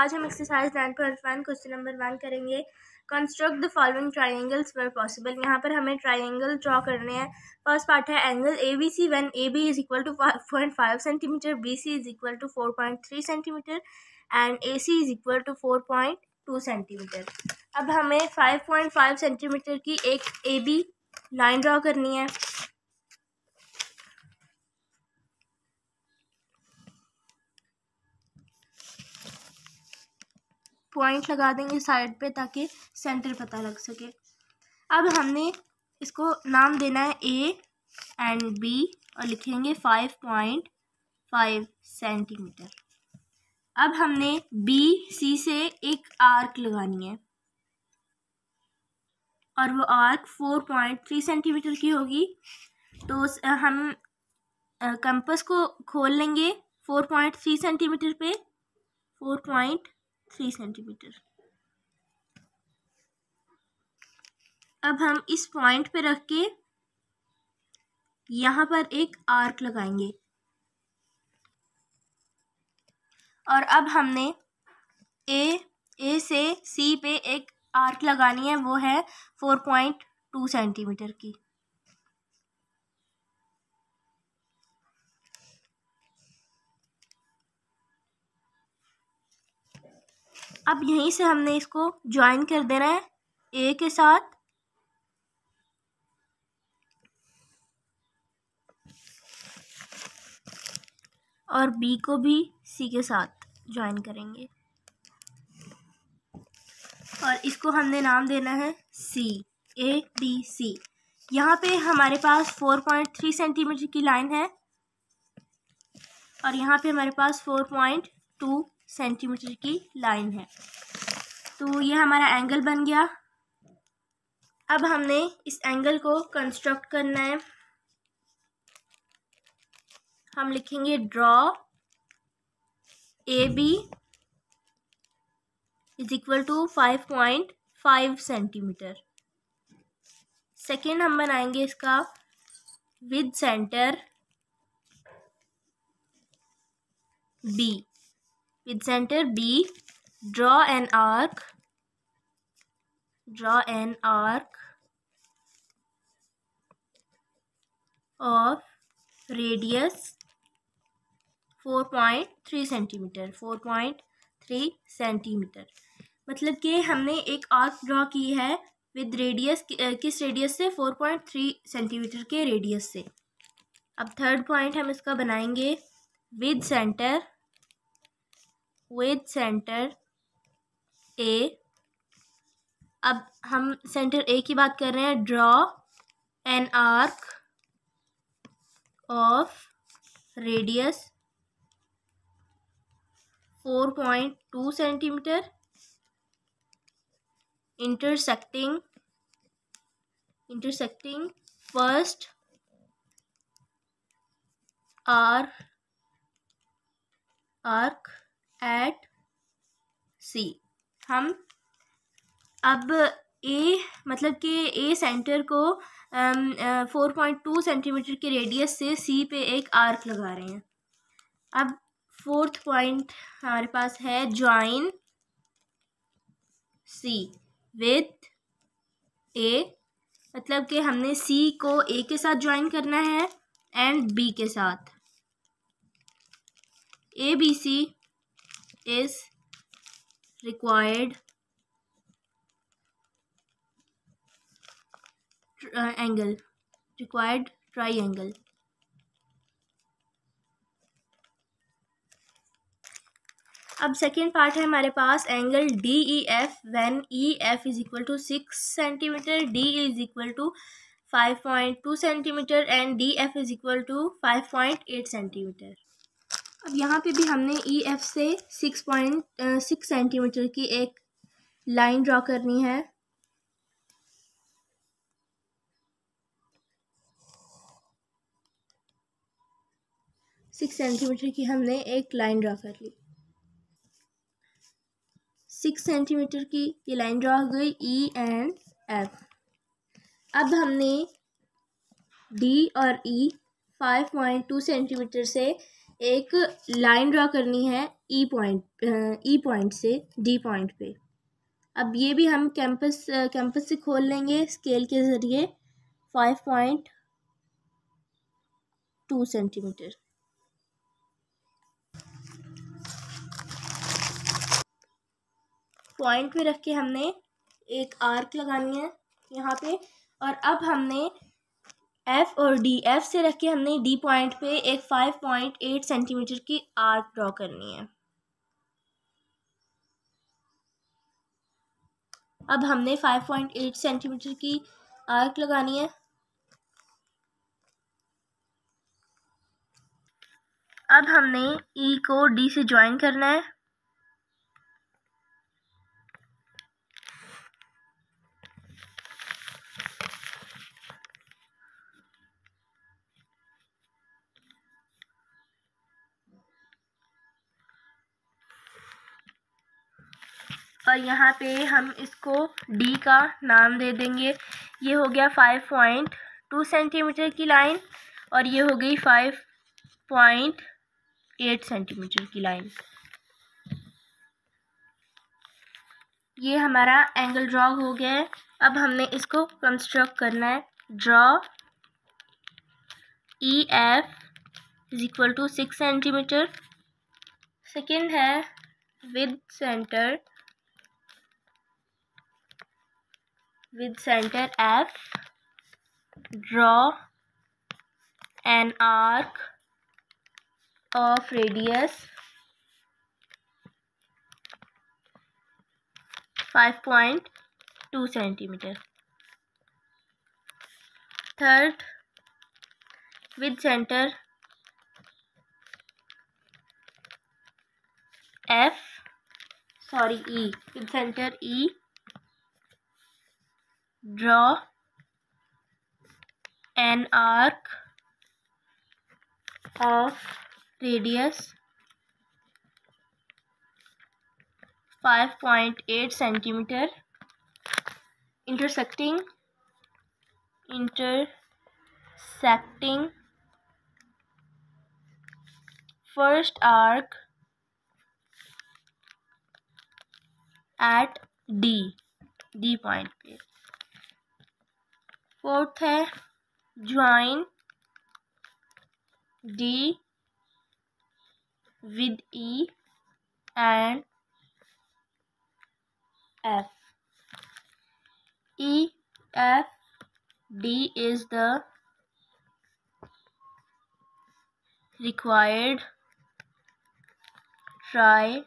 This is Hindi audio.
आज हम एक्सरसाइज 9.1 क्वेश्चन नंबर 1 करेंगे। Construct the following triangles where possible. यहाँ पर हमें ट्राइंगल ड्रॉ करने हैं। फर्स्ट पार्ट है angle A B C when A B is equal to 5.5 centimetre, B C is equal to 4.3 centimetre and A C is equal to 4.2 centimetre. अब हमें 5.5 सेंटीमीटर की एक ए बी लाइन ड्रॉ करनी है। पॉइंट लगा देंगे साइड पे ताकि सेंटर पता लग सके। अब हमने इसको नाम देना है ए एंड बी और लिखेंगे 5.5 सेंटीमीटर। अब हमने बी सी से एक आर्क लगानी है और वो आर्क 4.3 सेंटीमीटर की होगी। तो हम कंपास को खोल लेंगे 4.3 सेंटीमीटर पे, 4.3 सेंटीमीटर। अब हम इस पॉइंट पे रख के यहाँ पर एक आर्क लगाएंगे और अब हमने ए से सी पे एक आर्क लगानी है, वो है 4.2 सेंटीमीटर की। अब यहीं से हमने इसको ज्वाइन कर देना है ए के साथ और बी को भी सी के साथ ज्वाइन करेंगे और इसको हमने नाम देना है सी, ए बी सी। यहाँ पे हमारे पास 4.3 सेंटीमीटर की लाइन है और यहाँ पे हमारे पास 4.2 सेंटीमीटर की लाइन है। तो ये हमारा एंगल बन गया। अब हमने इस एंगल को कंस्ट्रक्ट करना है। हम लिखेंगे draw A B is equal to 5.5 centimetre. Second हम बनाएंगे इसका with centre B, with centre B draw an arc of radius 4.3 centimetre, 4.3 centimetre. मतलब कि हमने एक आर्क ड्रॉ की है विद रेडियस, किस रेडियस से, 4.3 सेंटीमीटर के रेडियस से। अब थर्ड पॉइंट हम इसका बनाएंगे विद सेंटर ए। अब हम सेंटर ए की बात कर रहे हैं। Draw an arc of radius 4.2 centimetre intersecting first arc at C. हम अब ए, मतलब कि ए सेंटर को 4.2 सेंटीमीटर के रेडियस से सी पे एक आर्क लगा रहे हैं। अब फोर्थ पॉइंट हमारे पास है ज्वाइन सी विथ ए। मतलब कि हमने सी को ए के साथ ज्वाइन करना है एंड बी के साथ। A B C is required triangle। अब सेकेंड पार्ट है हमारे पास angle D E F when E F is equal to 6 centimetre, D is equal to 5.2 centimetre and D F is equal to 5.8 centimetre. अब यहाँ पे भी हमने ई एफ से 6.6 सेंटीमीटर की एक लाइन ड्रॉ करनी है। सिक्स सेंटीमीटर की हमने एक लाइन ड्रॉ कर ली। 6 सेंटीमीटर की ये लाइन ड्रॉ हो गई ई एंड एफ। अब हमने डी और ई 5.2 सेंटीमीटर से एक लाइन ड्रा करनी है ई पॉइंट से डी पॉइंट पे। अब ये भी हम कैंपस से खोल लेंगे स्केल के ज़रिए 5.2 सेंटीमीटर। पॉइंट पे रख के हमने एक आर्क लगानी है यहाँ पे, और अब हमने एफ से रख के हमने डी पॉइंट पे एक 5.8 सेंटीमीटर की आर्क ड्रॉ करनी है। अब हमने 5.8 सेंटीमीटर की आर्क लगानी है। अब हमने ई को डी से ज्वाइन करना है। और यहाँ पे हम इसको डी का नाम दे देंगे। ये हो गया 5.2 सेंटीमीटर की लाइन, और ये हो गई 5.8 सेंटीमीटर की लाइन। ये हमारा एंगल ड्रॉ हो गया है। अब हमने इसको कंस्ट्रक्ट करना है। Draw E F is equal to 6 centimetre. Second है with centre F, draw an arc of radius 5.2 centimeter. Third, with center E, with center E, draw an arc of radius 5.8 centimeter, intersecting first arc at D point पे। फोर्थ है join D with E and F. E, F, D is the required triangle.